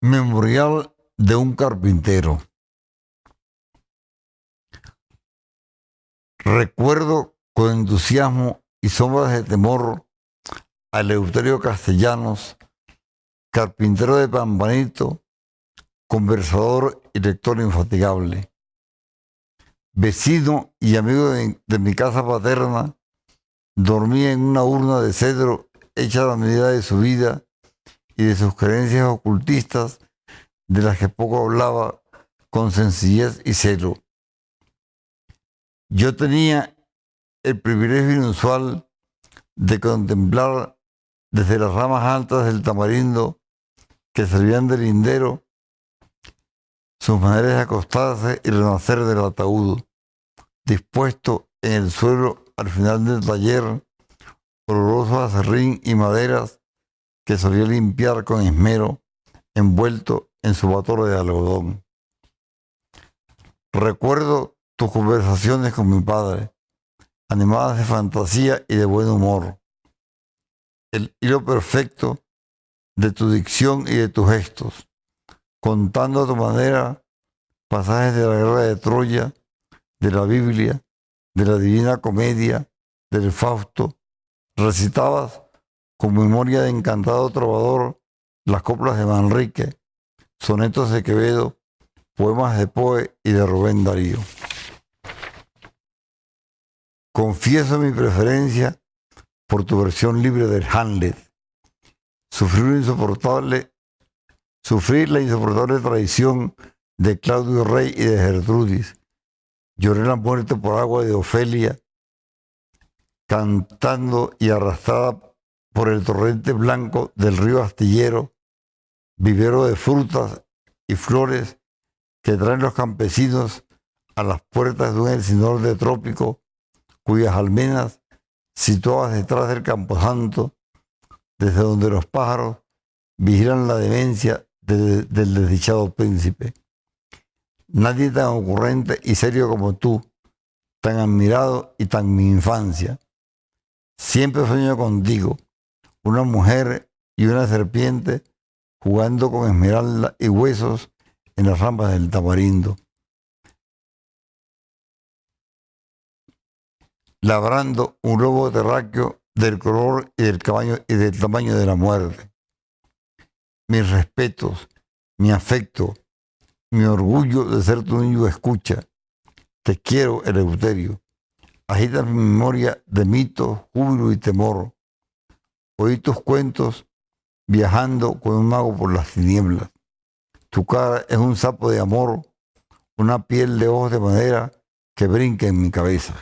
Memorial de un carpintero. Recuerdo con entusiasmo y sombras de temor a Eleuterio Castellanos, carpintero de Pampanito, conversador y lector infatigable. Vecino y amigo de mi casa paterna, dormía en una urna de cedro hecha a la medida de su vida y de sus creencias ocultistas, de las que poco hablaba con sencillez y celo. Yo tenía el privilegio inusual de contemplar desde las ramas altas del tamarindo que servían de lindero sus maneras de acostarse y renacer del ataúd, dispuesto en el suelo al final del taller, oloroso a acerrín y maderas que solía limpiar con esmero, envuelto en su batoro de algodón. Recuerdo tus conversaciones con mi padre, animadas de fantasía y de buen humor. El hilo perfecto de tu dicción y de tus gestos, contando a tu manera pasajes de la guerra de Troya, de la Biblia, de la Divina Comedia, del Fausto. Recitabas con memoria de encantado trovador las coplas de Manrique, sonetos de Quevedo, poemas de Poe y de Rubén Darío. Confieso mi preferencia por tu versión libre del Hamlet. Sufrí la insoportable traición de Claudio Rey y de Gertrudis. Lloré la muerte por agua de Ofelia, cantando y arrastrada por el torrente blanco del río Astillero, vivero de frutas y flores que traen los campesinos a las puertas de un encino de trópico, cuyas almenas, situadas detrás del camposanto, desde donde los pájaros vigilan la demencia del desdichado príncipe. Nadie tan ocurrente y serio como tú, tan admirado y tan mi infancia. Siempre sueño contigo, una mujer y una serpiente jugando con esmeralda y huesos en las ramas del tamarindo, labrando un globo terráqueo del color y del tamaño de la muerte. Mis respetos, mi afecto, mi orgullo de ser tu niño escucha. Te quiero, Eleuterio. Agita mi memoria de mitos, júbilo y temor. Oí tus cuentos viajando con un mago por las tinieblas. Tu cara es un sapo de amor, una piel de ojos de madera que brinca en mi cabeza.